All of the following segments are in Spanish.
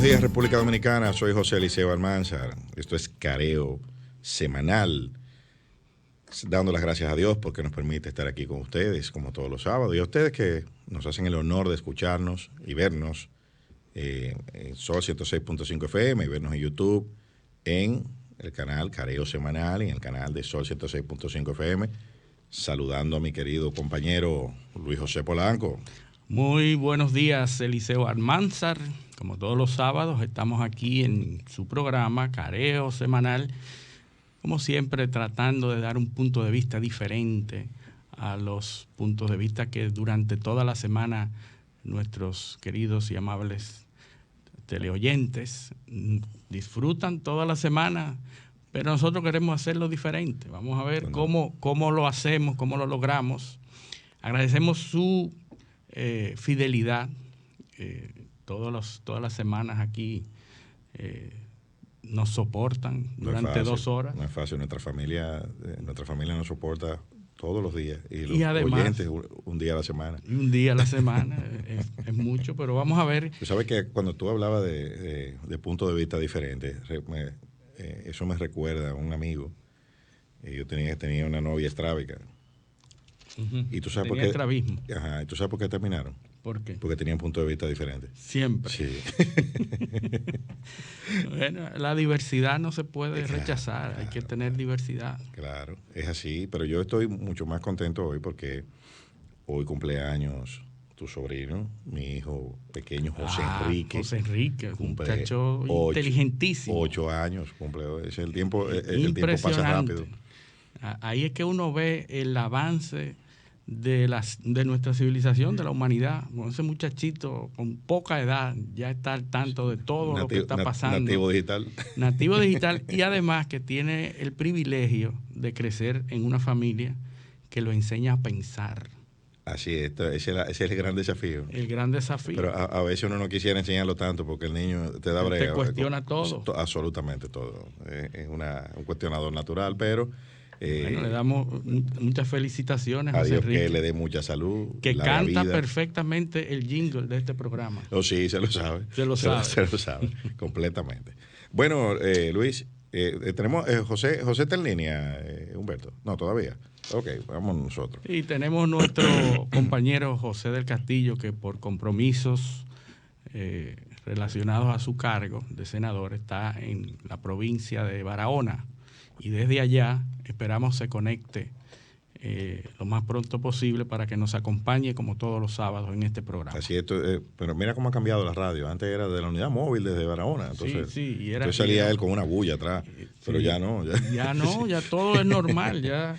Buenos días, República Dominicana. Soy José Eliseo Almanzar. Esto es Careo Semanal. Dando las gracias a Dios porque nos permite estar aquí con ustedes, como todos los sábados. Y a ustedes que nos hacen el honor de escucharnos y vernos en Sol 106.5 FM y vernos en YouTube, en el canal Careo Semanal y en el canal de Sol 106.5 FM. Saludando a mi querido compañero Luis José Polanco. Muy buenos días, Eliseo Almanzar. Como todos los sábados, estamos aquí en su programa Careo Semanal, como siempre tratando de dar un punto de vista diferente a los puntos de vista que durante toda la semana nuestros queridos y amables teleoyentes disfrutan toda la semana, pero nosotros queremos hacerlo diferente. Vamos a ver cómo lo hacemos, cómo lo logramos. Agradecemos su fidelidad. Todas las semanas aquí nos soportan durante 2 horas. No es fácil, nuestra familia nos soporta todos los días y los además, oyentes un día a la semana. Un día a la semana es mucho, pero vamos a ver. Tú sabes que cuando tú hablabas de puntos de vista diferentes, eso me recuerda a un amigo. Yo tenía una novia estrábica. Y tú sabes por qué. Estrabismo. Ajá, ¿y tú sabes por qué terminaron? ¿Por qué? Porque tenían puntos de vista diferentes. Siempre. Sí. Bueno, la diversidad no se puede rechazar, hay que tener diversidad. Claro, es así, pero yo estoy mucho más contento hoy porque hoy cumpleaños tu sobrino, mi hijo pequeño José Enrique. José Enrique, un muchacho inteligentísimo. 8 años cumple hoy. El tiempo pasa rápido. Ahí es que uno ve el avance de nuestra civilización, de la humanidad. Ese muchachito con poca edad ya está al tanto de todo lo que está pasando. Nativo digital y además que tiene el privilegio de crecer en una familia que lo enseña a pensar. Así es, ese es el gran desafío. El gran desafío. Pero a veces uno no quisiera enseñarlo tanto porque el niño te da brega. Te cuestiona todo. Absolutamente todo. Es un cuestionador natural, pero... Bueno, le damos muchas felicitaciones a Dios Enrique, que le dé mucha salud. Que canta perfectamente el jingle de este programa. Oh, sí, se lo sabe. Se lo sabe, completamente. Bueno, Luis, tenemos José está en línea, Humberto. No, todavía. Ok, vamos nosotros. Y tenemos nuestro compañero José del Castillo, que por compromisos relacionados a su cargo de senador está en la provincia de Barahona. Y desde allá esperamos se conecte lo más pronto posible para que nos acompañe como todos los sábados en este programa. Así es, pero mira cómo ha cambiado la radio. Antes era de la unidad móvil desde Barahona. Entonces, entonces salía él con una bulla atrás, pero ya no. Ya todo es normal. Ya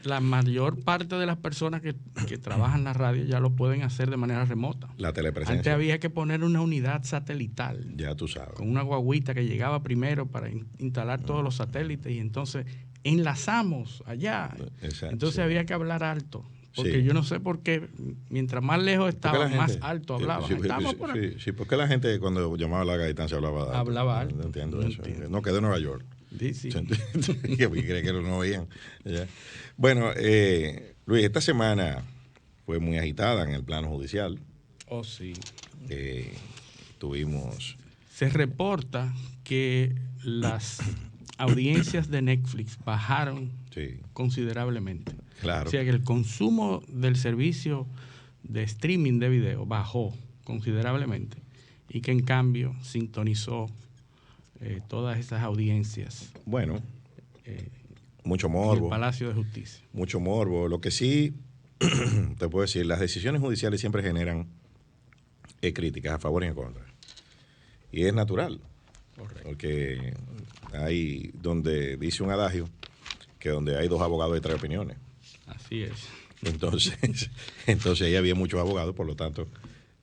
la mayor parte de las personas que trabajan en la radio ya lo pueden hacer de manera remota. La telepresencia. Antes había que poner una unidad satelital. Ya tú sabes. Con una guaguita que llegaba primero para instalar todos los satélites y entonces enlazamos allá. Exacto, entonces había que hablar alto. Porque yo no sé por qué, mientras más lejos estaba, más alto hablaba. Sí, porque la gente cuando llamaba a larga distancia hablaba alto. No entiendo eso. No, que de Nueva York. Sí. Que cree que no oían. Bueno, Luis, esta semana fue muy agitada en el plano judicial. Oh, sí. Se reporta que las audiencias de Netflix bajaron considerablemente. Claro. O sea que el consumo del servicio de streaming de video bajó considerablemente y que en cambio sintonizó todas esas audiencias. Bueno, mucho morbo. En el Palacio de Justicia. Mucho morbo. Lo que sí te puedo decir, las decisiones judiciales siempre generan críticas a favor y en contra. Y es natural. Correcto. Porque hay donde dice un adagio que donde hay 2 abogados hay 3 opiniones. Así es. Entonces ahí había muchos abogados, por lo tanto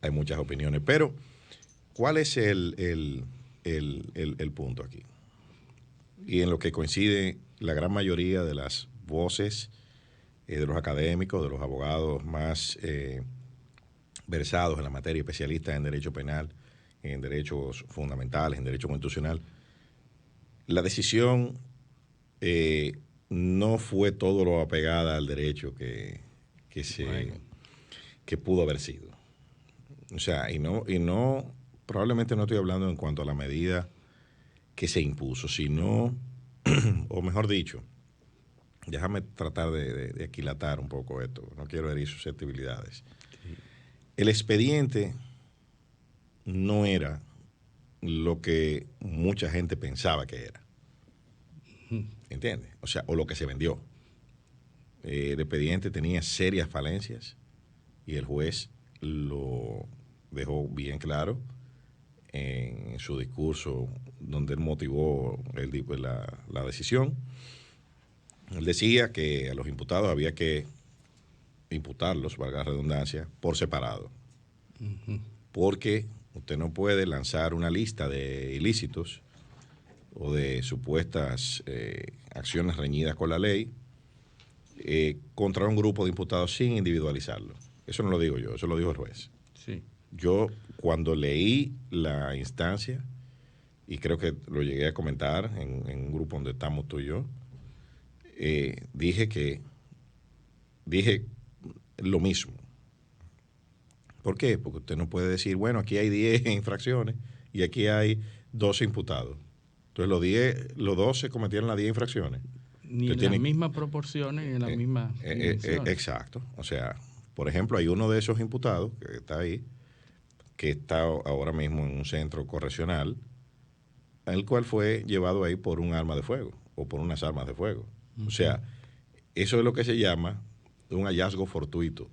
hay muchas opiniones. Pero, ¿cuál es el punto aquí? Y en lo que coincide la gran mayoría de las voces de los académicos, de los abogados más versados en la materia, especialistas en derecho penal, en derechos fundamentales, en derecho constitucional, la decisión no fue todo lo apegada al derecho que pudo haber sido. O sea, y no probablemente no estoy hablando en cuanto a la medida que se impuso, sino, o mejor dicho, déjame tratar de aquilatar un poco esto, no quiero herir susceptibilidades. El expediente no era lo que mucha gente pensaba que era. ¿Entiendes? O sea, o lo que se vendió. El expediente tenía serias falencias y el juez lo dejó bien claro en su discurso donde él motivó la decisión. Él decía que a los imputados había que imputarlos, valga la redundancia, por separado. Porque usted no puede lanzar una lista de ilícitos o de supuestas acciones reñidas con la ley contra un grupo de imputados sin individualizarlo. Eso no lo digo yo, eso lo dijo el juez. Sí. Yo, cuando leí la instancia, y creo que lo llegué a comentar en un grupo donde estamos tú y yo, dije lo mismo. ¿Por qué? Porque usted no puede decir, bueno, aquí hay 10 infracciones y aquí hay 12 imputados. Entonces los 12 cometieron las 10 infracciones. Ni en las mismas proporciones ni en las mismas dimensiones. Exacto. O sea, por ejemplo, hay uno de esos imputados que está ahí, que está ahora mismo en un centro correccional, el cual fue llevado ahí por un arma de fuego o por unas armas de fuego. O sea, eso es lo que se llama un hallazgo fortuito.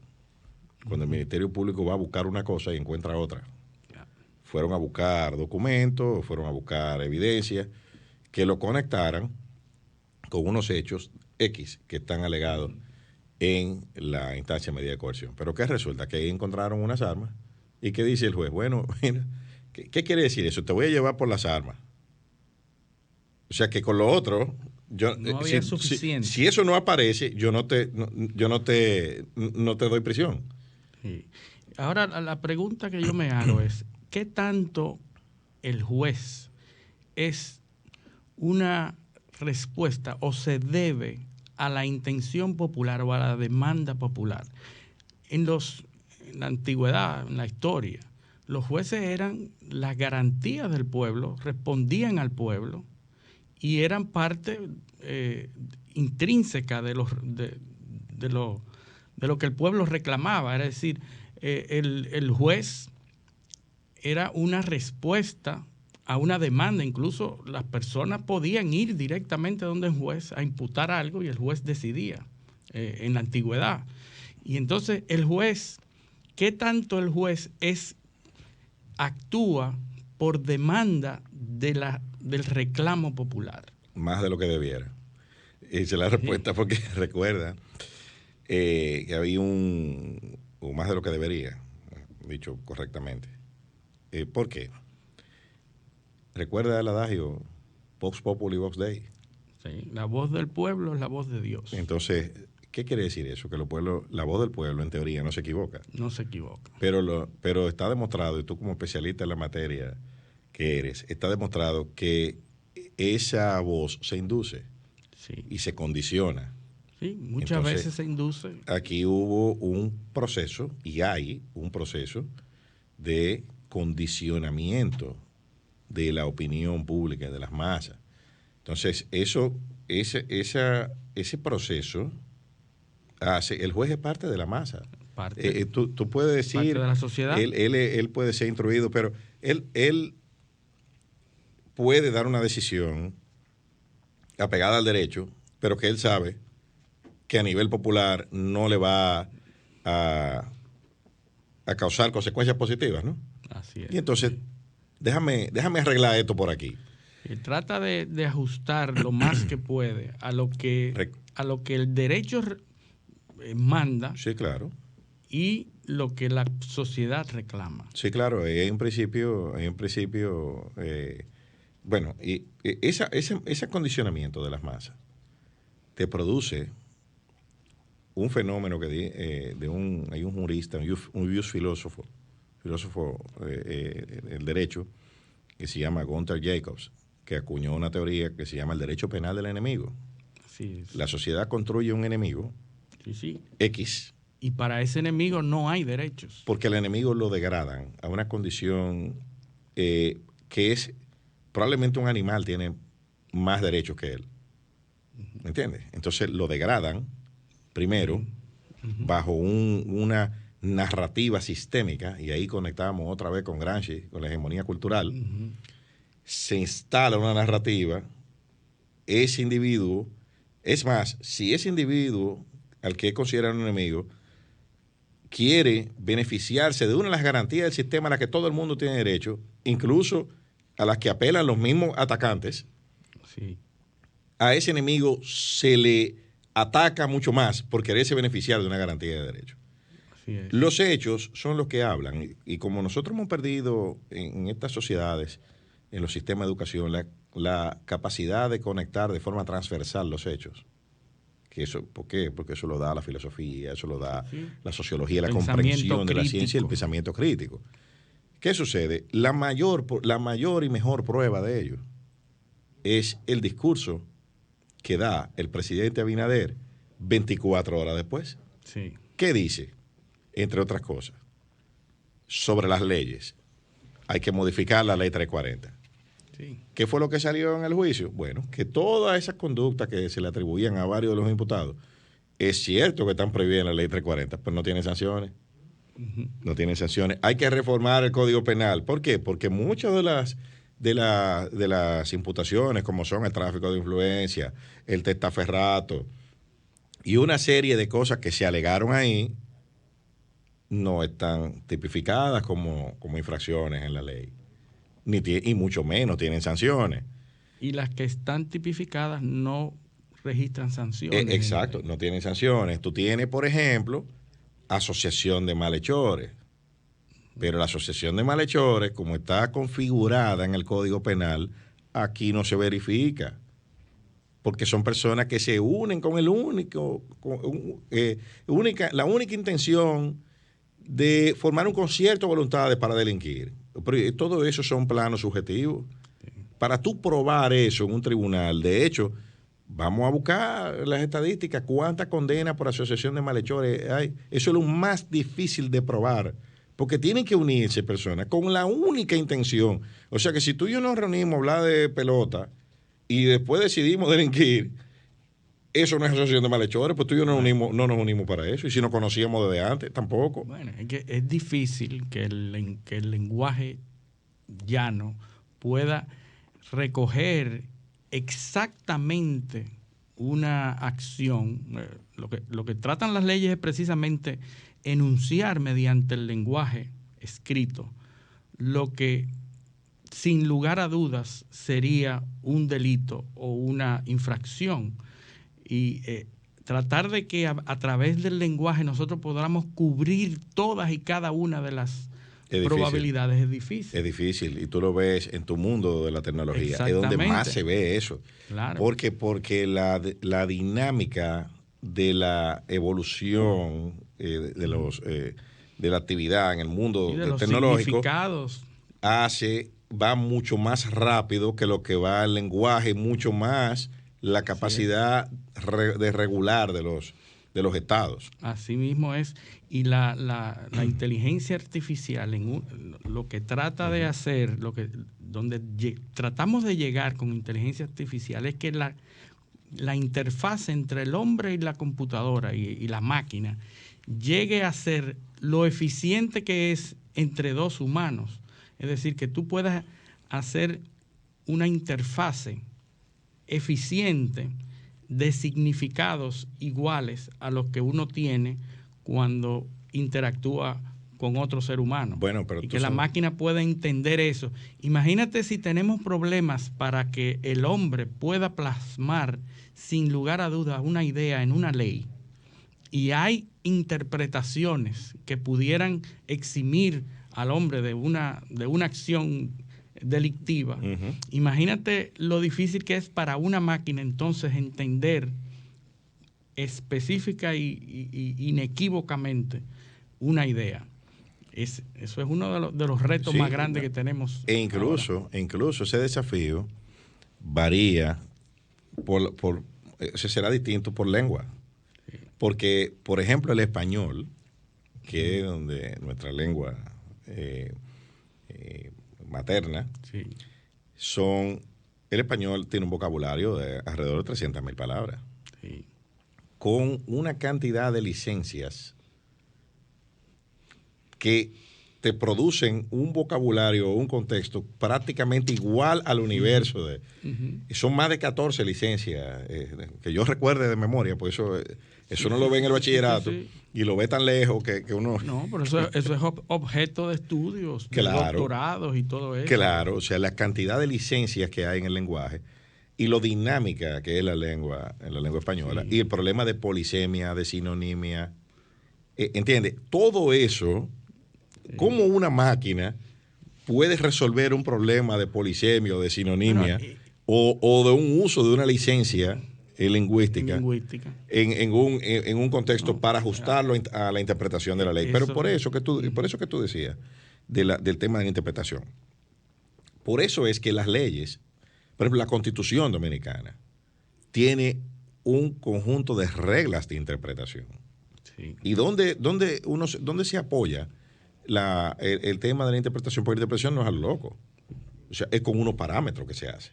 Cuando el Ministerio Público va a buscar una cosa y encuentra otra. Fueron a buscar documentos, fueron a buscar evidencia que lo conectaran con unos hechos X que están alegados en la instancia de medida de coerción. Pero ¿qué resulta? Que ahí encontraron unas armas y ¿qué dice el juez? Bueno, mira, ¿qué quiere decir eso? Te voy a llevar por las armas. O sea que con lo otro, no había suficiente. Si eso no aparece, yo no te doy prisión. Sí. Ahora, la pregunta que yo me hago es, ¿qué tanto el juez es una respuesta o se debe a la intención popular o a la demanda popular? En la antigüedad, en la historia, los jueces eran las garantías del pueblo, respondían al pueblo y eran parte intrínseca de lo que el pueblo reclamaba. Es decir, el juez era una respuesta a una demanda. Incluso las personas podían ir directamente donde el juez a imputar algo y el juez decidía en la antigüedad. Y entonces el juez, ¿qué tanto el juez actúa por demanda del reclamo popular? Más de lo que debiera. Esa es la respuesta, porque recuerda que había o más de lo que debería, dicho correctamente. ¿Por qué? Recuerda el adagio, Vox Populi, Vox Dei. Sí, la voz del pueblo es la voz de Dios. Entonces, ¿qué quiere decir eso? Que la voz del pueblo, en teoría, no se equivoca. No se equivoca. Pero está demostrado, y tú como especialista en la materia que eres, está demostrado que esa voz se induce y se condiciona. Sí, muchas veces se induce. Aquí hubo un proceso, y hay un proceso de condicionamiento de la opinión pública, de las masas. Entonces, ese proceso hace, el juez es parte de la masa. Tú puedes decir, parte de la sociedad. Él puede ser instruido, pero él puede dar una decisión apegada al derecho, pero que él sabe que a nivel popular no le va a causar consecuencias positivas, ¿no? Así es. Y entonces, déjame arreglar esto por aquí. Y trata de ajustar lo más que puede a lo que el derecho manda. Sí, claro. Y lo que la sociedad reclama. Sí, claro. Hay un principio, bueno, y ese acondicionamiento de las masas te produce un fenómeno hay un jurista, un filósofo del derecho, que se llama Gunther Jacobs, que acuñó una teoría que se llama el derecho penal del enemigo. Así es. La sociedad construye un enemigo X. Y para ese enemigo no hay derechos. Porque al enemigo lo degradan a una condición que es probablemente un animal tiene más derechos que él. ¿Me entiendes? Entonces lo degradan primero bajo una narrativa sistémica, y ahí conectamos otra vez con Gramsci, con la hegemonía cultural. Se instala una narrativa, ese individuo, es más, si ese individuo al que consideran un enemigo quiere beneficiarse de una de las garantías del sistema a las que todo el mundo tiene derecho, incluso a las que apelan los mismos atacantes, sí, a ese enemigo se le ataca mucho más por quererse beneficiar de una garantía de derecho. Los hechos son los que hablan, y como nosotros hemos perdido en estas sociedades, en los sistemas de educación, la capacidad de conectar de forma transversal los hechos. ¿Por qué? Porque eso lo da la filosofía, eso lo da la sociología, la comprensión de la ciencia y el pensamiento crítico. ¿Qué sucede? La mayor y mejor prueba de ello es el discurso que da el presidente Abinader 24 horas después. Sí. ¿Qué dice? Entre otras cosas, sobre las leyes. Hay que modificar la ley 340. Sí. ¿Qué fue lo que salió en el juicio? Bueno, que todas esas conductas que se le atribuían a varios de los imputados, es cierto que están prohibidas en la ley 340, pero no tienen sanciones. No tienen sanciones. Hay que reformar el Código Penal. ¿Por qué? Porque muchas de las imputaciones, como son el tráfico de influencia, el testaferrato y una serie de cosas que se alegaron ahí, no están tipificadas como infracciones en la ley. Y mucho menos tienen sanciones. Y las que están tipificadas no registran sanciones. Exacto, no tienen sanciones. Tú tienes, por ejemplo, asociación de malhechores. Pero la asociación de malhechores, como está configurada en el Código Penal, aquí no se verifica. Porque son personas que se unen con la única intención de formar un concierto de voluntades para delinquir. Pero todo eso son planos subjetivos. Para tú probar eso en un tribunal, de hecho, vamos a buscar las estadísticas, cuántas condenas por asociación de malhechores hay. Eso es lo más difícil de probar, porque tienen que unirse personas con la única intención. O sea que si tú y yo nos reunimos a hablar de pelota y después decidimos delinquir, eso no es asociación de malhechores, pues tú y yo no nos unimos para eso. Y si nos conocíamos desde antes, tampoco. Bueno, es que es difícil que el lenguaje llano pueda recoger exactamente una acción. Lo que tratan las leyes es precisamente enunciar mediante el lenguaje escrito lo que sin lugar a dudas sería un delito o una infracción. Y tratar de que a través del lenguaje nosotros podamos cubrir todas y cada una de las probabilidades es difícil. Es difícil, y tú lo ves en tu mundo de la tecnología, es donde más se ve eso. Claro. Porque la dinámica de la evolución de la actividad en el mundo tecnológico va mucho más rápido que lo que va el lenguaje, mucho más la capacidad de regular de los estados. Así mismo es. Y la inteligencia artificial, lo que trata de hacer, donde tratamos de llegar con inteligencia artificial, es que la interfaz entre el hombre y la computadora y la máquina llegue a ser lo eficiente que es entre dos humanos. Es decir, que tú puedas hacer una interfase eficiente de significados iguales a los que uno tiene cuando interactúa con otro ser humano. Bueno, pero y que la máquina pueda entender eso. Imagínate si tenemos problemas para que el hombre pueda plasmar sin lugar a dudas una idea en una ley, y hay interpretaciones que pudieran eximir al hombre de una acción delictiva. Imagínate lo difícil que es para una máquina entonces entender específica y inequívocamente una idea. Eso es uno de los retos más grandes que tenemos. E incluso ese desafío varía será distinto por lengua. Sí. Porque, por ejemplo, el español, que es donde nuestra lengua materna, Sí. El español tiene un vocabulario de alrededor de 300.000 palabras, Sí. con una cantidad de licencias que te producen un vocabulario o un contexto prácticamente igual al universo. Son más de 14 licencias que yo recuerde de memoria, pues eso no lo ve en el bachillerato y lo ve tan lejos que uno... No, pero eso es objeto de estudios, de Claro, doctorados y todo eso. Claro, o sea, la cantidad de licencias que hay en el lenguaje y lo dinámica que es la lengua española, y el problema de polisemia, de sinonimia, ¿entiendes? Todo eso, cómo una máquina puede resolver un problema de polisemia o de sinonimia, o de un uso de una licencia lingüística en un contexto para ajustarlo a la interpretación de la ley. Pero por eso que tú decías del tema de la interpretación. Por eso es que las leyes, por ejemplo, la Constitución Dominicana tiene un conjunto de reglas de interpretación. Sí. ¿Y dónde se apoya el tema de la interpretación? Porque la interpretación no es a lo loco. O sea, es con unos parámetros que se hace.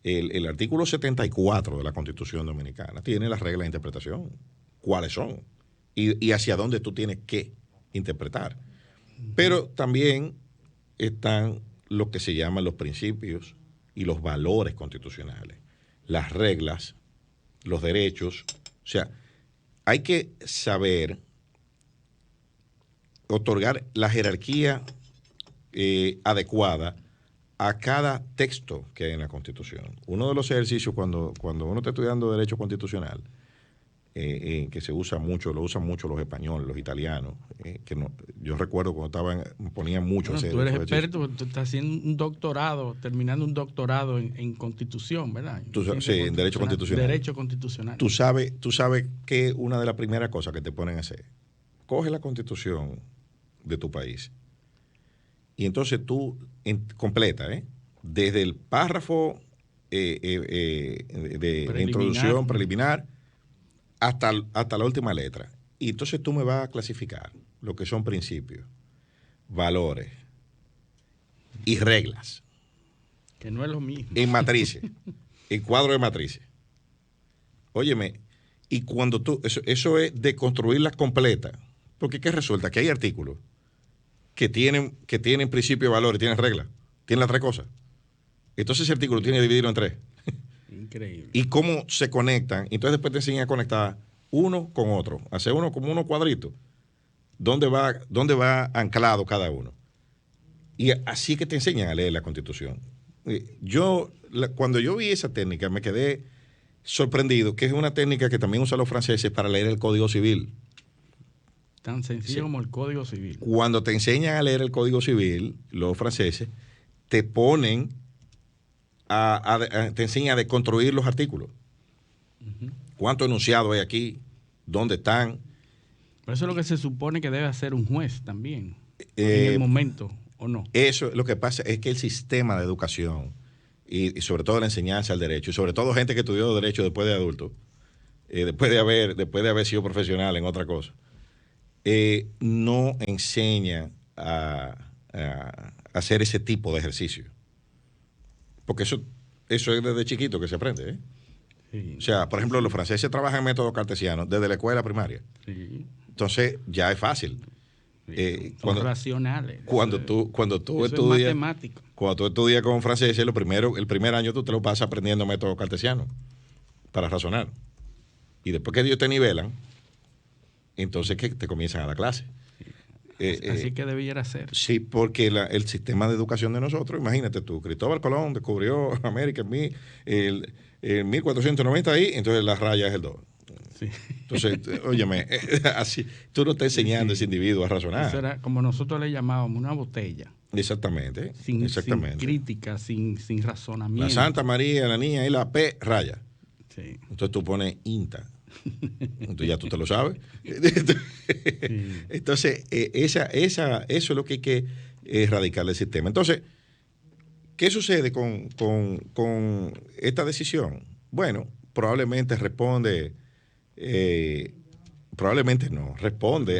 El artículo 74 de la Constitución Dominicana tiene las reglas de interpretación. ¿Cuáles son? Y hacia dónde tú tienes que interpretar. Pero también están lo que se llaman los principios y los valores constitucionales, las reglas, los derechos. O sea, hay que saber otorgar la jerarquía adecuada a cada texto que hay en la Constitución. Uno de los ejercicios cuando uno está estudiando derecho constitucional, que lo usan mucho los españoles, los italianos, que no, yo recuerdo cuando ponían mucho. Bueno, tú eres experto, tú estás haciendo un doctorado, terminando un doctorado en Constitución, ¿verdad? Sí, en Derecho Constitucional. Derecho Constitucional. Tú sabes que una de las primeras cosas que te ponen a hacer, coge la Constitución de tu país y entonces tú completa, desde el párrafo de introducción preliminar hasta la última letra. Y entonces tú me vas a clasificar lo que son principios, valores y reglas. Que no es lo mismo. En matrices, en cuadro de matrices. Óyeme, y cuando eso es de construirlas completas, porque ¿qué resulta? Que hay artículos que tienen principio, valor y tienen reglas. Tienen las tres cosas. Entonces ese artículo tiene que dividirlo en tres. Increíble. Y cómo se conectan. Entonces después te enseñan a conectar uno con otro. Hacer uno como unos cuadritos. ¿Dónde va anclado cada uno? Y así que te enseñan a leer la Constitución. Cuando yo vi esa técnica me quedé sorprendido, que es una técnica que también usan los franceses para leer el Código Civil. Tan sencillo como el Código Civil. Cuando te enseñan a leer el Código Civil, los franceses te ponen te enseñan a deconstruir los artículos. ¿Cuántos enunciados hay aquí? ¿Dónde están? Pero eso es lo que se supone que debe hacer un juez también, en el momento, ¿o no? Eso, lo que pasa es que el sistema de educación y sobre todo la enseñanza al derecho, y sobre todo gente que estudió derecho después de adulto, después de haber sido profesional en otra cosa, no enseña a hacer ese tipo de ejercicio. Porque eso es desde chiquito que se aprende, Sí. O sea, por ejemplo, los franceses trabajan en método cartesiano desde la escuela primaria. Sí. Entonces, ya es fácil. Son racionales. Cuando tú estudias, matemático. Cuando tú estudias con franceses, el primer año tú te lo pasas aprendiendo método cartesiano para razonar. Y después que ellos te nivelan, entonces que te comienzan a dar clase. Así que debiera ser. Sí, porque el sistema de educación de nosotros, imagínate tú, Cristóbal Colón descubrió América en 1490 ahí, entonces la raya es el 2. Sí. Entonces, óyeme, así, tú no estás enseñando a ese individuo a razonar. Eso era como nosotros le llamábamos una botella. Exactamente. Sin crítica, sin razonamiento. La Santa María, la niña y la P raya. Sí. Entonces tú pones INTA. Entonces ya tú te lo sabes. Entonces, eso es lo que hay que erradicar del sistema. Entonces, ¿qué sucede con esta decisión? Bueno, probablemente responde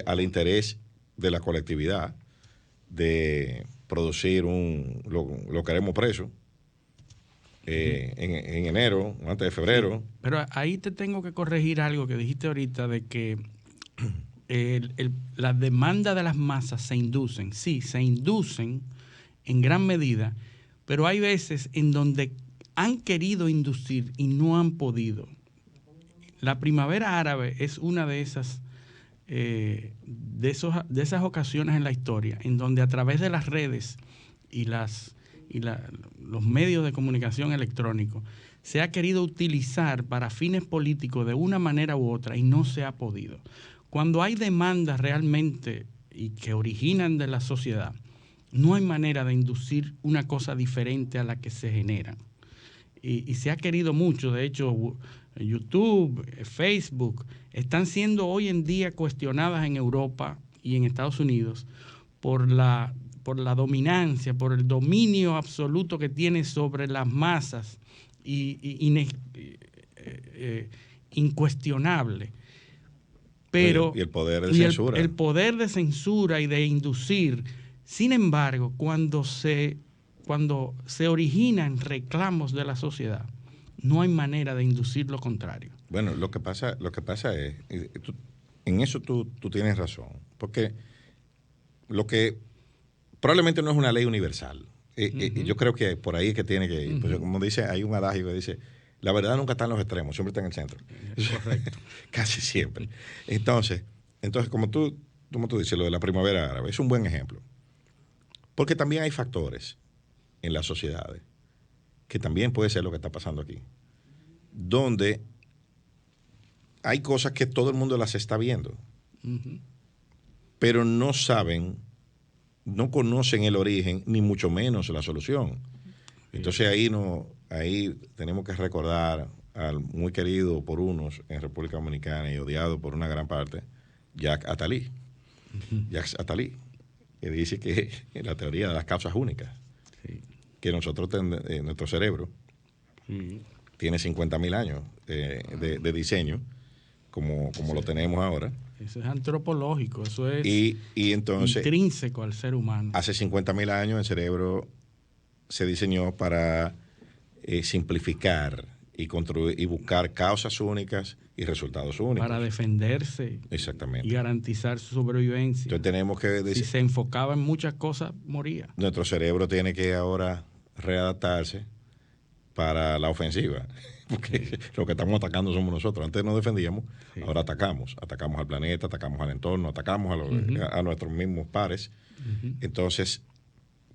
al interés de la colectividad de producir lo queremos preso en enero, antes de febrero. Sí, pero ahí te tengo que corregir algo que dijiste ahorita de que la demanda de las masas se inducen. Sí, se inducen en gran medida, pero hay veces en donde han querido inducir y no han podido. La primavera árabe es una de esas de esas ocasiones en la historia en donde a través de las redes y los medios de comunicación electrónicos se ha querido utilizar para fines políticos de una manera u otra y no se ha podido. Cuando hay demandas realmente y que originan de la sociedad, no hay manera de inducir una cosa diferente a la que se generan. Y se ha querido mucho. De hecho, YouTube, Facebook, están siendo hoy en día cuestionadas en Europa y en Estados Unidos por la dominancia, por el dominio absoluto que tiene sobre las masas incuestionable. Pero, y el poder de censura. El poder de censura y de inducir. Sin embargo, cuando se originan reclamos de la sociedad, no hay manera de inducir lo contrario. Bueno, lo que pasa es, en eso tú tienes razón, porque lo que probablemente no es una ley universal. Yo creo que por ahí es que tiene que ir. Pues, como dice, hay un adagio que dice, la verdad nunca está en los extremos, siempre está en el centro. Correcto. Casi siempre. Entonces, como tú dices, lo de la primavera árabe es un buen ejemplo. Porque también hay factores en las sociedades que también puede ser lo que está pasando aquí, donde hay cosas que todo el mundo las está viendo, pero no saben, no conocen el origen, ni mucho menos la solución. Entonces ahí tenemos que recordar al muy querido por unos en República Dominicana y odiado por una gran parte, Jacques Attali. Jacques Attali, que dice que la teoría de las causas únicas, que nosotros, nuestro cerebro, tiene 50.000 años de diseño, como lo tenemos ahora. Eso es antropológico, eso es y entonces, intrínseco al ser humano. Hace 50.000 años el cerebro se diseñó para simplificar y construir y buscar causas únicas y resultados únicos. Para defenderse. Exactamente. Y garantizar su sobrevivencia. Entonces tenemos que decir, si se enfocaba en muchas cosas, moría. Nuestro cerebro tiene que ahora readaptarse para la ofensiva. Porque lo que estamos atacando somos nosotros. Antes nos defendíamos, ahora atacamos. Atacamos al planeta, atacamos al entorno, atacamos a nuestros mismos pares. Entonces,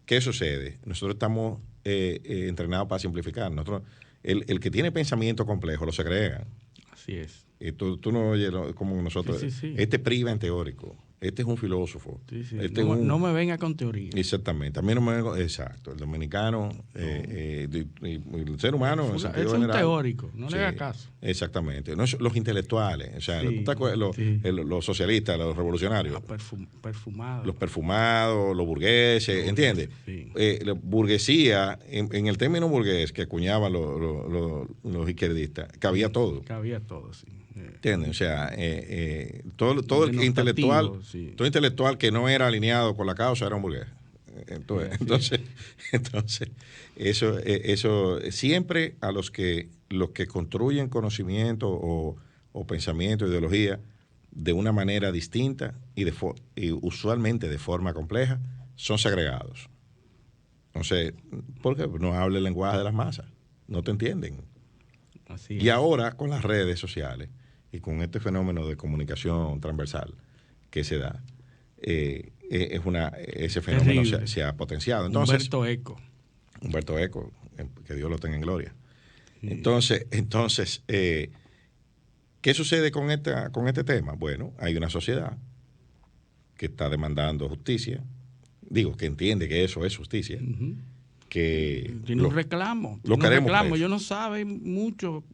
¿qué sucede? Nosotros estamos entrenados para simplificar. Nosotros, el que tiene pensamiento complejo lo segrega. Así es. Y tú no oyes como nosotros. Sí. Este priva en teórico. Este es un filósofo. Este no me venga con teoría. Exactamente. A mí no me venga. Exacto. El dominicano, el ser humano. Es un teórico. No le haga caso. Exactamente. No, los intelectuales. O sea, los socialistas, los revolucionarios. Perfumados. Los perfumados, los burgueses. ¿Entiendes? Sí. La burguesía, en el término burgués que acuñaban los izquierdistas, cabía todo. Cabía todo, sí. ¿Entiendes? O sea, todo el intelectual, todo intelectual que no era alineado con la causa era un burgués. Entonces, eso siempre a los que construyen conocimiento o pensamiento, ideología de una manera distinta y usualmente de forma compleja, son segregados. Entonces, porque no habla el lenguaje de las masas, no te entienden. Y ahora con las redes sociales y con este fenómeno de comunicación transversal que se da, ese fenómeno se ha potenciado. Entonces, Humberto Eco, que Dios lo tenga en gloria. Sí. Entonces, ¿qué sucede con este tema? Bueno, hay una sociedad que está demandando justicia, que entiende que eso es justicia, que tiene un reclamo. Yo no sabe mucho.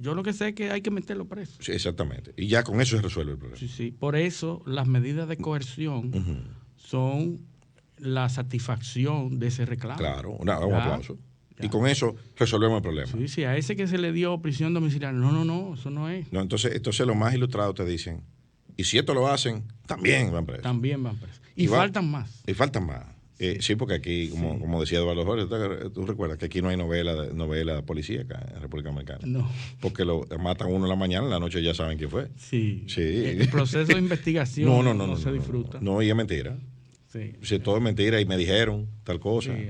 Yo lo que sé es que hay que meterlo preso. Sí, exactamente. Y ya con eso se resuelve el problema. Sí. Por eso las medidas de coerción son la satisfacción de ese reclamo. Claro, un aplauso. Ya. Y con eso resolvemos el problema. Sí, a ese que se le dio prisión domiciliaria. No, eso no es. No, entonces los más ilustrados te dicen, y si esto lo hacen, también van presos. Y faltan más. Y faltan más. Sí, porque aquí, como decía Eduardo Jorge, tú recuerdas que aquí no hay novela policíaca en República Dominicana. No. Porque lo matan uno en la mañana, en la noche ya saben quién fue. Sí. Sí. El proceso de investigación no se disfruta. No, y es mentira. Sí. Sí, todo es mentira y me dijeron tal cosa. Sí.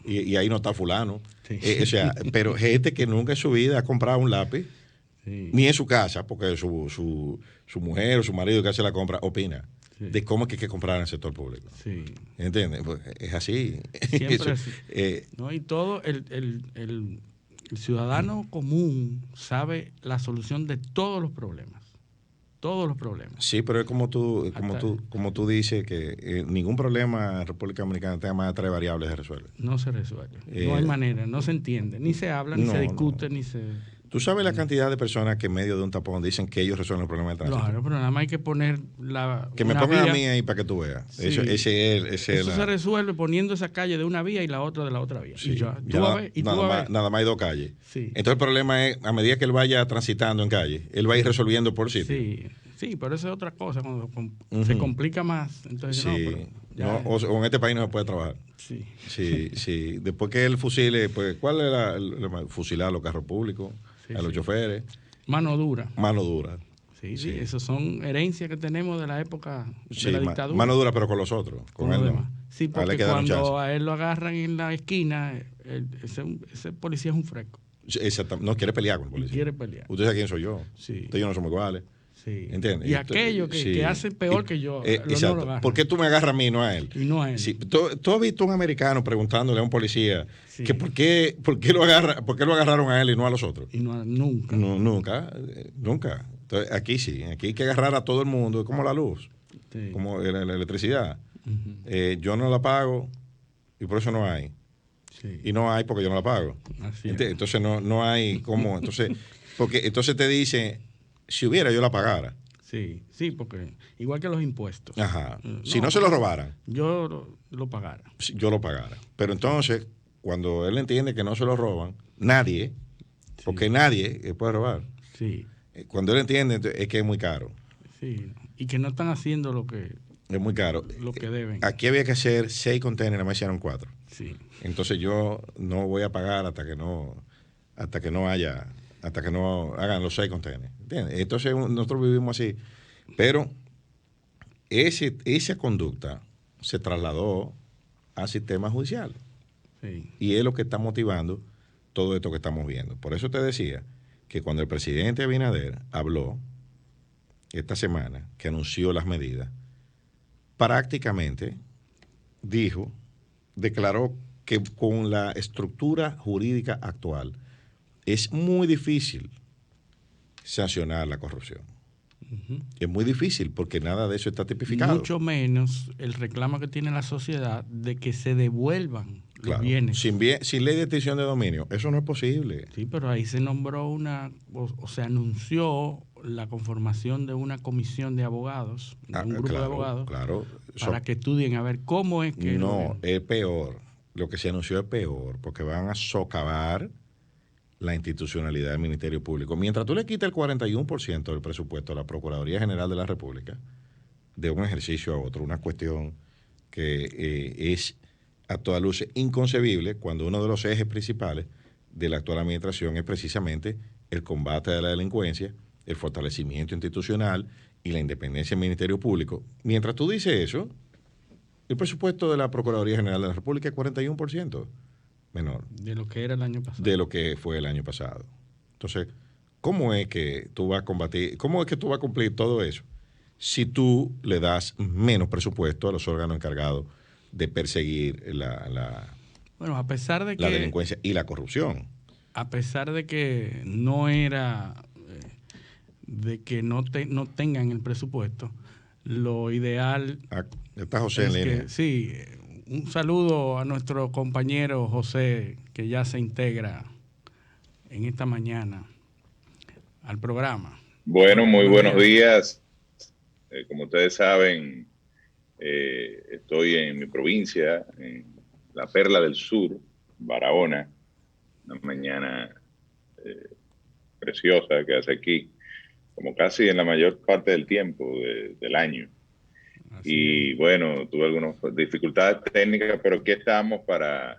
Y ahí no está fulano. Sí. O sea, pero gente que nunca en su vida ha comprado un lápiz, ni en su casa, porque su mujer o su marido que hace la compra opina de cómo es que hay que comprar en el sector público. Sí. ¿Entiendes? Pues es así. Siempre así. ¿No? Y todo el ciudadano común sabe la solución de todos los problemas. Todos los problemas. Sí, pero es como tú dices que ningún problema en República Dominicana tenga más de 3 variables de resuelve. No se resuelve. No hay manera, no se entiende, ni se habla, ni se discute, ni se... ¿Tú sabes la cantidad de personas que en medio de un tapón dicen que ellos resuelven el problema de tránsito? Claro, pero nada más hay que poner que me pongan a mí ahí para que tú veas. Sí. Eso se resuelve poniendo esa calle de una vía y la otra de la otra vía. Sí. Nada más hay 2 calles. Sí. Entonces el problema es, a medida que él vaya transitando en calle, él va a ir resolviendo por sitio. Sí, pero eso es otra cosa. Cuando se complica más, entonces o en este país no se puede trabajar. Sí. Después que él fusile, pues, ¿cuál era fusilar a los carros públicos? A los choferes. Mano dura. Sí. Esas son herencias que tenemos de la época de la dictadura. Mano dura, pero con los otros. Con él no. Sí, porque cuando a él lo agarran en la esquina, ese policía es un fresco. Exactamente. No quiere pelear con el policía. Quiere pelear. Usted sabe quién soy yo. Sí. Usted y yo no somos iguales. Sí. ¿Entiendes? Y aquellos que hacen peor que yo, exacto. no lo agarran. ¿Por qué tú me agarras a mí y no a él? Y no a él. Sí. ¿Tú has visto un americano preguntándole a un policía que por qué lo agarraron a él y no a los otros? Y no, nunca. No, nunca. Entonces, aquí sí, aquí hay que agarrar a todo el mundo, es como la luz, como la electricidad. Yo no la pago y por eso no hay. Sí. Y no hay porque yo no la pago. Entonces no hay cómo. Entonces te dice, si hubiera yo la pagara. Sí, porque igual que los impuestos. Ajá. Si no se lo robaran. Yo lo pagara. Yo lo pagara. Pero entonces, cuando él entiende que no se lo roban, nadie, porque nadie puede robar. Sí. Cuando él entiende es que es muy caro. Sí. Y que no están haciendo lo que... Es muy caro. Lo que deben. Aquí había que hacer 6 containers, nada más hicieron 4. Sí. Entonces yo no voy a pagar hasta que no hagan los 6 containers. ¿Entiendes? Entonces nosotros vivimos así. Pero esa conducta se trasladó al sistema judicial. Sí. Y es lo que está motivando todo esto que estamos viendo. Por eso te decía que cuando el presidente Abinader habló esta semana, que anunció las medidas, prácticamente declaró que con la estructura jurídica actual es muy difícil sancionar la corrupción. Es muy difícil porque nada de eso está tipificado. Mucho menos el reclamo que tiene la sociedad de que se devuelvan los bienes. Sin ley de extinción de dominio, eso no es posible. Sí, pero ahí se nombró o se anunció la conformación de una comisión de abogados, un grupo de abogados, para que estudien a ver cómo es que... No, es peor. Lo que se anunció es peor, porque van a socavar la institucionalidad del Ministerio Público. Mientras tú le quitas el 41% del presupuesto a la Procuraduría General de la República, de un ejercicio a otro, una cuestión que es a toda luz inconcebible cuando uno de los ejes principales de la actual administración es precisamente el combate de la delincuencia, el fortalecimiento institucional y la independencia del Ministerio Público. Mientras tú dices eso, el presupuesto de la Procuraduría General de la República es 41% menor. De lo que era el año pasado. De lo que fue el año pasado. Entonces, ¿cómo es que tú vas a combatir, cómo es que tú vas a cumplir todo eso si tú le das menos presupuesto a los órganos encargados de perseguir bueno, a pesar de la que, delincuencia y la corrupción? A pesar de que no era, de que no tengan el presupuesto, lo ideal... Está José en línea. Sí, un saludo a nuestro compañero José, que ya se integra en esta mañana al programa. Bueno, muy buenos días. Como ustedes saben, estoy en mi provincia, en la Perla del Sur, Barahona, una mañana preciosa que hace aquí, como casi en la mayor parte del tiempo del año. y bueno, tuve algunas dificultades técnicas, pero aquí estamos para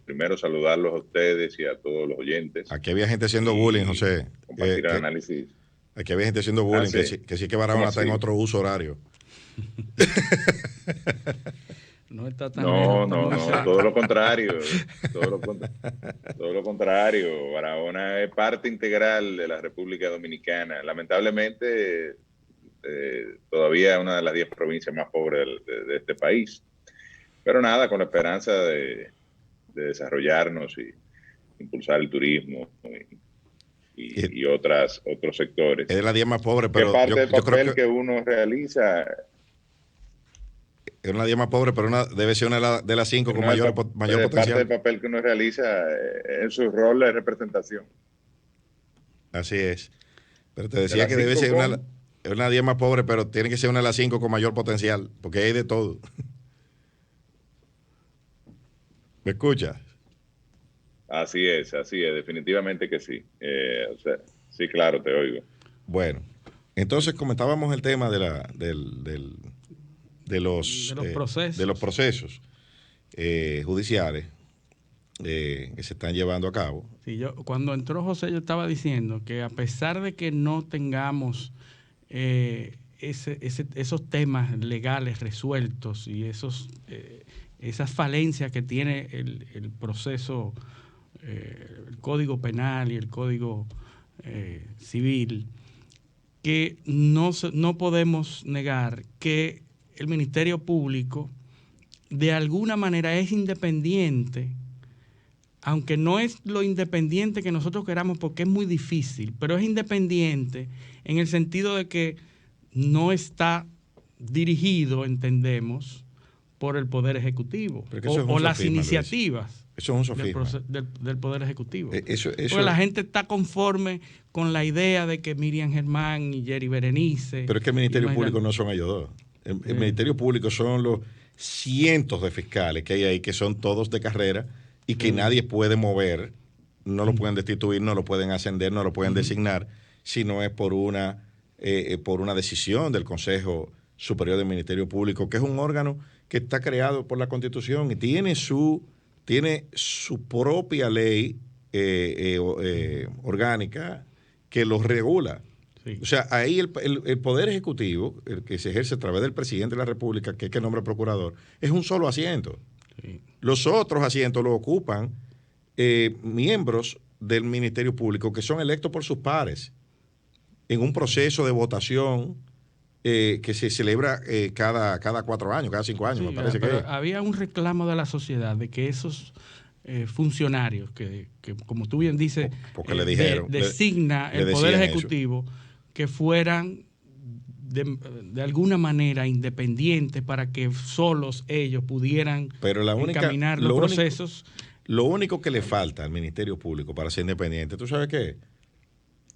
primero saludarlos a ustedes y a todos los oyentes. Aquí había gente haciendo bullying, José. Compartir el análisis. Aquí había gente haciendo bullying, sí. que sí que Barahona está en otro uso horario. No está tan No, todo lo contrario. Todo lo contrario. Barahona es parte integral de la República Dominicana. Lamentablemente, todavía es una de las 10 provincias más pobres de este país. Pero nada, con la esperanza de desarrollarnos y impulsar el turismo y otros sectores. Es de las 10 más pobres, pero ¿qué parte del papel creo que uno realiza? Es una 10 más pobre, pero debe ser una de las 5 con mayor potencial. Parte del papel que uno realiza en su rol de representación. Así es. Pero te decía que debe ser una 10 más pobre, pero tiene que ser una de las 5 con mayor potencial, porque hay de todo. ¿Me escuchas? Así es, definitivamente que sí. Sí, claro, te oigo. Bueno, entonces comentábamos el tema de los procesos judiciales que se están llevando a cabo. Sí, cuando entró José, yo estaba diciendo que a pesar de que no tengamos esos temas legales resueltos y esas falencias que tiene el proceso, el Código Penal y el Código Civil, que no podemos negar que el Ministerio Público de alguna manera es independiente, aunque no es lo independiente que nosotros queramos porque es muy difícil, pero es independiente en el sentido de que no está dirigido, entendemos, por el Poder Ejecutivo o las iniciativas del Poder Ejecutivo. Porque la gente está conforme con la idea de que Miriam Germán y Jerry Berenice... Pero es que el Ministerio Público no son ellos dos. El Ministerio Público son los cientos de fiscales que hay ahí, que son todos de carrera y que nadie puede mover, no lo pueden destituir, no lo pueden ascender, no lo pueden designar, si no es por una decisión del Consejo Superior del Ministerio Público, que es un órgano que está creado por la Constitución y tiene su propia ley orgánica que los regula. Sí. O sea, ahí el Poder Ejecutivo, el que se ejerce a través del presidente de la República, que es que nombra procurador, es un solo asiento. Sí. Los otros asientos los ocupan miembros del Ministerio Público que son electos por sus pares en un proceso de votación que se celebra cada 4 años, cada 5 años, sí, me parece que había un reclamo de la sociedad de que esos funcionarios que como tú bien dices, designa el Poder Ejecutivo, que fueran de alguna manera independientes para que solos ellos pudieran encaminar los procesos. Lo único que le falta al Ministerio Público para ser independiente, ¿tú sabes qué?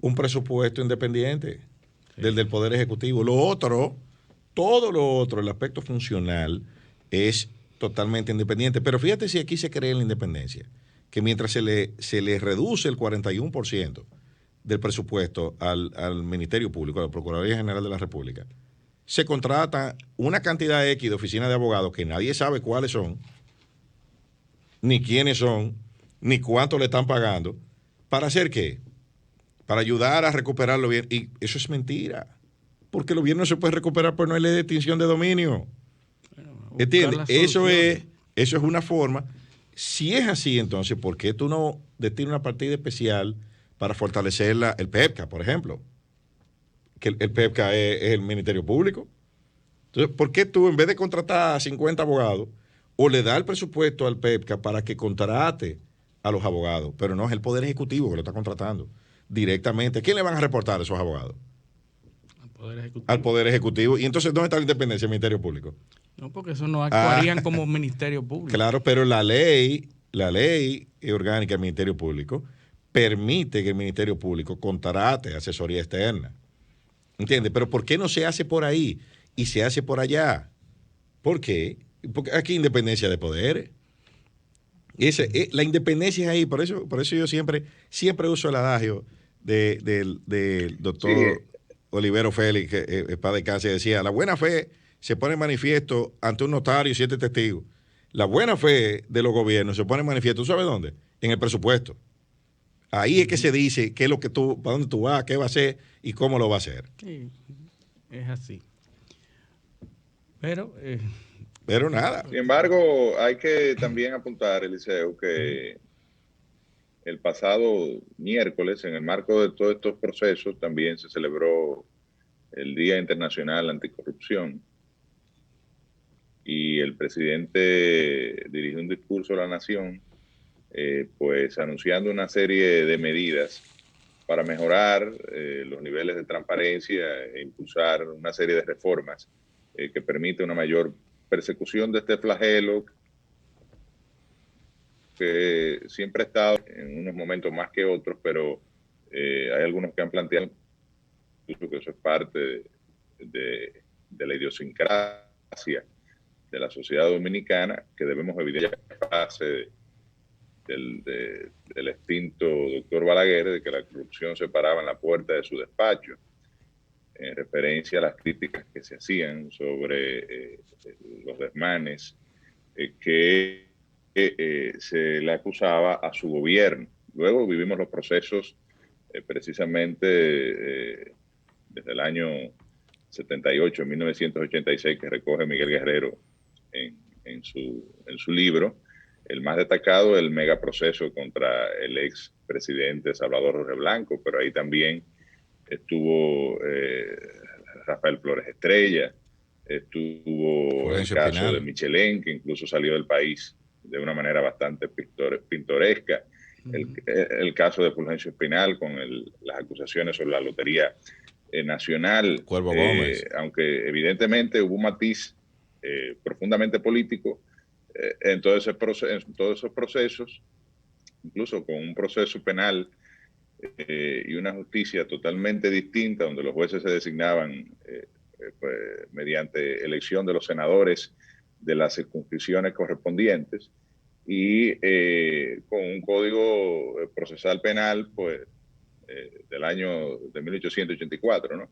Un presupuesto independiente. Sí. Del Poder Ejecutivo. Todo lo otro, el aspecto funcional, es totalmente independiente. Pero fíjate si aquí se cree en la independencia, que mientras se le reduce el 41% del presupuesto al Ministerio Público, a la Procuraduría General de la República, se contrata una cantidad X de oficinas de abogados que nadie sabe cuáles son, ni quiénes son, ni cuánto le están pagando. ¿Para hacer qué? Para ayudar a recuperarlo bien. Y eso es mentira. Porque el gobierno se puede recuperar, pero no hay ley de extinción de dominio. ¿Entiendes? Eso es una forma. Si es así, entonces, ¿por qué tú no destinas una partida especial para fortalecer el PEPCA, por ejemplo? Que el PEPCA es el Ministerio Público. Entonces, ¿por qué tú, en vez de contratar a 50 abogados, o le das el presupuesto al PEPCA para que contrate a los abogados? Pero no es el Poder Ejecutivo que lo está contratando directamente. ¿A quién le van a reportar esos abogados? Al Poder Ejecutivo. Y entonces, ¿dónde está la independencia del Ministerio Público? No, porque eso no actuarían como Ministerio Público. Claro, pero la ley orgánica del Ministerio Público permite que el Ministerio Público contrate asesoría externa. ¿Entiendes? Pero ¿por qué no se hace por ahí y se hace por allá? ¿Por qué? Porque aquí hay independencia de poderes. La independencia es ahí, por eso yo siempre uso el adagio del doctor Olivero Félix, que paz descanse, decía: la buena fe se pone en manifiesto ante un notario y 7 testigos. La buena fe de los gobiernos se pone en manifiesto, ¿tú sabes dónde? En el presupuesto. Ahí es que se dice qué es lo que tú, para dónde tú vas, qué va a hacer y cómo lo va a hacer. Sí, es así. Pero nada. Sin embargo, hay que también apuntar, Eliseo, que el pasado miércoles, en el marco de todos estos procesos, también se celebró el Día Internacional Anticorrupción y el presidente dirigió un discurso a la nación, pues anunciando una serie de medidas para mejorar los niveles de transparencia e impulsar una serie de reformas que permite una mayor persecución de este flagelo que siempre ha estado en unos momentos más que otros, pero hay algunos que han planteado incluso que eso es parte de la idiosincrasia de la sociedad dominicana, que debemos evitar la frase del extinto doctor Balaguer, de que la corrupción se paraba en la puerta de su despacho, en referencia a las críticas que se hacían sobre los desmanes que se le acusaba a su gobierno. Luego vivimos los procesos precisamente desde el año 78, 1986, que recoge Miguel Guerrero en su libro. El más destacado, el megaproceso contra el ex presidente Salvador Jorge Blanco, pero ahí también estuvo Rafael Flores Estrella, estuvo Fulgencio el caso Espinal de Michelén, que incluso salió del país de una manera bastante pintoresca. El caso de Fulgencio Espinal con las acusaciones sobre la Lotería Nacional, Cuervo Gómez. aunque evidentemente hubo un matiz profundamente político en todos esos procesos, incluso con un proceso penal y una justicia totalmente distinta, donde los jueces se designaban pues, mediante elección de los senadores de las circunscripciones correspondientes y con un código procesal penal pues del año de 1884, ¿no?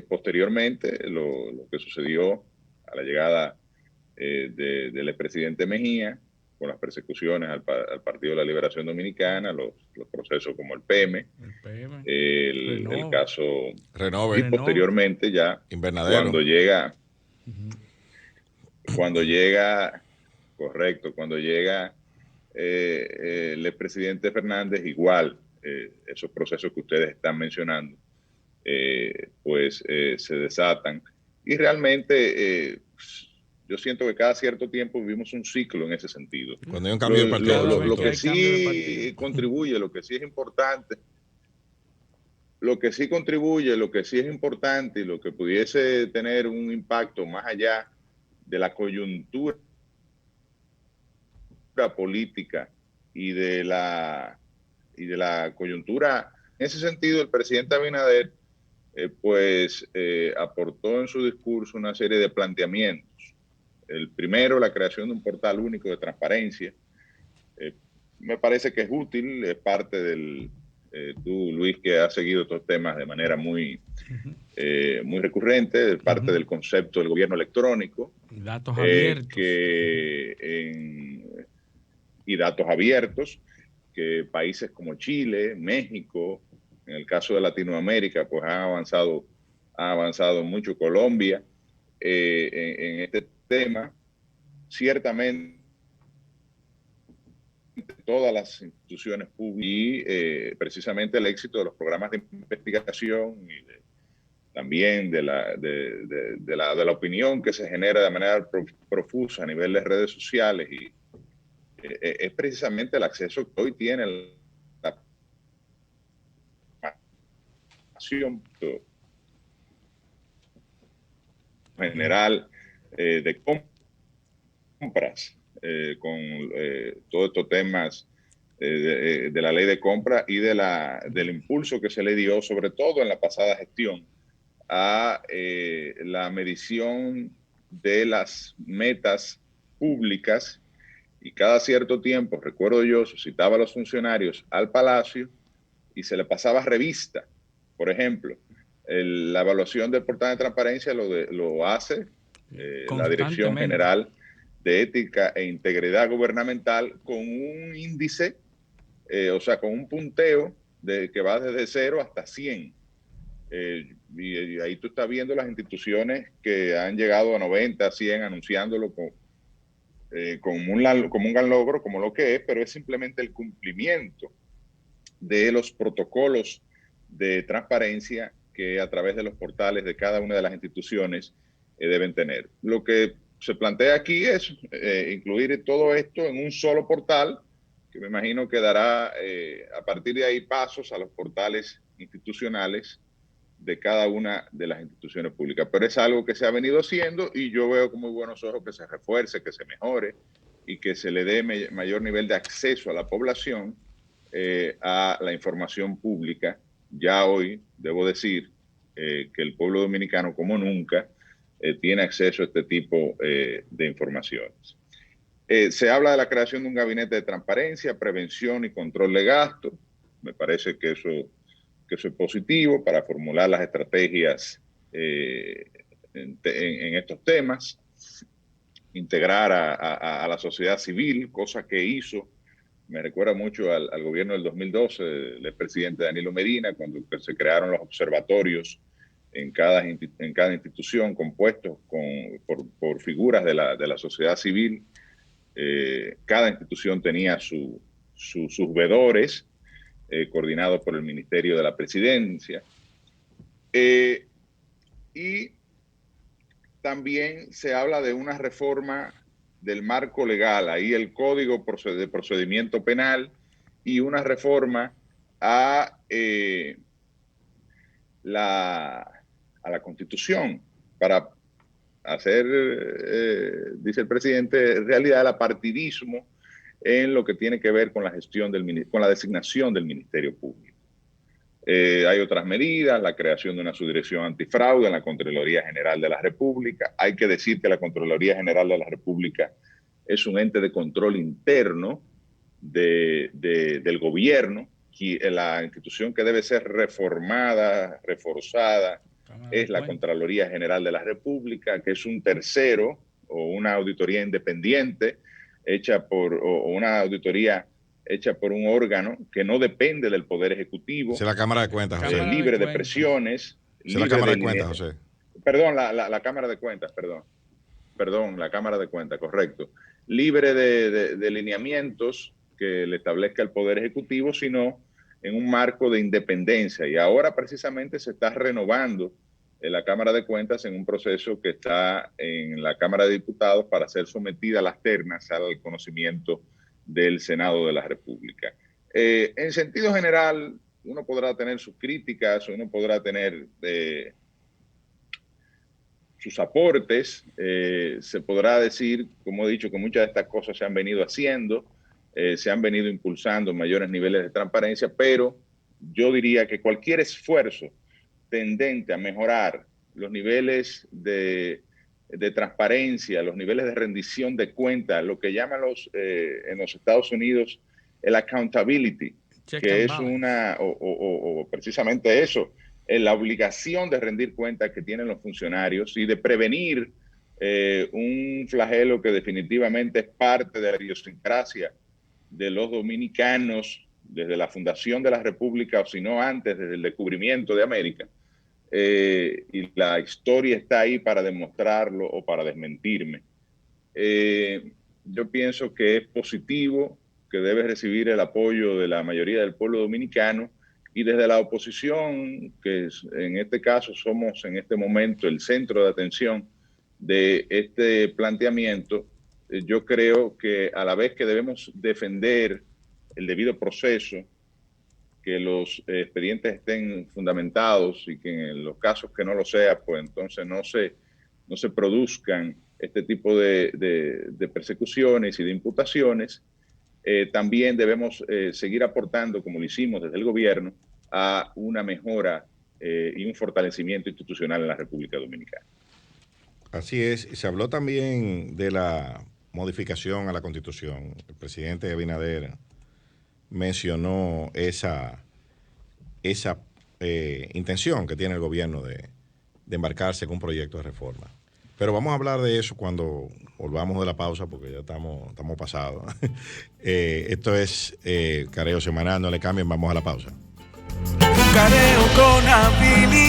Posteriormente lo que sucedió a la llegada del expresidente Mejía, con las persecuciones al Partido de la Liberación Dominicana, los procesos como el PM, el caso Renove. y posteriormente ya Invernadero. cuando llega, correcto, cuando llega el expresidente Fernández, igual esos procesos que ustedes están mencionando, se desatan y realmente yo siento que cada cierto tiempo vivimos un ciclo en ese sentido. Cuando hay un cambio de partido. Lo que sí contribuye, lo que sí es importante, lo que sí contribuye, lo que sí es importante y lo que pudiese tener un impacto más allá de la coyuntura política y de la coyuntura, en ese sentido el presidente Abinader aportó en su discurso una serie de planteamientos. El primero, la creación de un portal único de transparencia. Me parece que es útil, es parte del... tú, Luis, que has seguido estos temas de manera muy recurrente, es parte del concepto del gobierno electrónico. Datos abiertos. Y datos abiertos, que países como Chile, México, en el caso de Latinoamérica, pues han avanzado mucho, Colombia, en este tema. Ciertamente todas las instituciones públicas y precisamente el éxito de los programas de investigación y también de la opinión que se genera de manera profusa a nivel de redes sociales y es precisamente el acceso que hoy tiene la nación general de compras con todos estos temas de la ley de compra y del impulso que se le dio, sobre todo en la pasada gestión, a la medición de las metas públicas. Y cada cierto tiempo, recuerdo yo, suscitaba a los funcionarios al Palacio y se le pasaba revista. Por ejemplo, La evaluación del portal de transparencia lo hace la Dirección General de Ética e Integridad Gubernamental con un índice, o sea, con un punteo que va desde 0 hasta 100. Y ahí tú estás viendo las instituciones que han llegado a 90, 100, anunciándolo como un gran logro, como lo que es, pero es simplemente el cumplimiento de los protocolos de transparencia que a través de los portales de cada una de las instituciones deben tener. Lo que se plantea aquí es incluir todo esto en un solo portal, que me imagino que dará a partir de ahí pasos a los portales institucionales de cada una de las instituciones públicas. Pero es algo que se ha venido haciendo y yo veo con muy buenos ojos que se refuerce, que se mejore y que se le dé mayor nivel de acceso a la población a la información pública. Ya hoy debo decir que el pueblo dominicano, como nunca, tiene acceso a este tipo de informaciones. Se habla de la creación de un gabinete de transparencia, prevención y control de gastos. Me parece que eso es positivo para formular las estrategias en estos temas, integrar a la sociedad civil, cosa que hizo, me recuerda mucho al gobierno del 2012 del presidente Danilo Medina, cuando se crearon los observatorios en cada institución compuestos por figuras de la sociedad civil. Cada institución tenía sus vedores, coordinado por el Ministerio de la Presidencia. Y también se habla de una reforma del marco legal, ahí el Código de Procedimiento Penal, y una reforma a la Constitución para hacer, dice el presidente, realidad el apartidismo en lo que tiene que ver con la gestión con la designación del Ministerio Público. Hay otras medidas, la creación de una subdirección antifraude en la Contraloría General de la República. Hay que decir que la Contraloría General de la República es un ente de control interno del gobierno. La institución que debe ser reformada, reforzada, es la Contraloría General de la República, que es un tercero o una auditoría independiente una auditoría hecha por un órgano que no depende del Poder Ejecutivo. Es la Cámara de Cuentas, José. Libre de presiones. Es la Cámara de Cuentas, José. Perdón, la Cámara de Cuentas, perdón, la Cámara de Cuentas, correcto. Libre de lineamientos que le establezca el Poder Ejecutivo, sino en un marco de independencia. Y ahora precisamente se está renovando la Cámara de Cuentas en un proceso que está en la Cámara de Diputados para ser sometida a las ternas al conocimiento del Senado de la República. En sentido general, uno podrá tener sus críticas, uno podrá tener sus aportes, se podrá decir, como he dicho, que muchas de estas cosas se han venido haciendo, se han venido impulsando mayores niveles de transparencia, pero yo diría que cualquier esfuerzo tendente a mejorar los niveles de transparencia, los niveles de rendición de cuentas, lo que llaman en los Estados Unidos el accountability, que es precisamente eso, la obligación de rendir cuentas que tienen los funcionarios y de prevenir un flagelo que definitivamente es parte de la idiosincrasia de los dominicanos desde la fundación de la República, o si no antes, desde el descubrimiento de América. Y la historia está ahí para demostrarlo o para desmentirme. Yo pienso que es positivo, que debe recibir el apoyo de la mayoría del pueblo dominicano, y desde la oposición, que en este caso somos en este momento el centro de atención de este planteamiento, yo creo que a la vez que debemos defender el debido proceso, que los expedientes estén fundamentados y que en los casos que no lo sea, pues entonces no se produzcan este tipo de persecuciones y de imputaciones, también debemos seguir aportando, como lo hicimos desde el gobierno, a una mejora y un fortalecimiento institucional en la República Dominicana. Así es. Se habló también de la modificación a la Constitución. El presidente Abinader mencionó esa intención que tiene el gobierno de embarcarse en un proyecto de reforma. Pero vamos a hablar de eso cuando volvamos de la pausa, porque ya estamos pasados. Esto es Careo Semanal, no le cambien, vamos a la pausa. Careo con habilidad.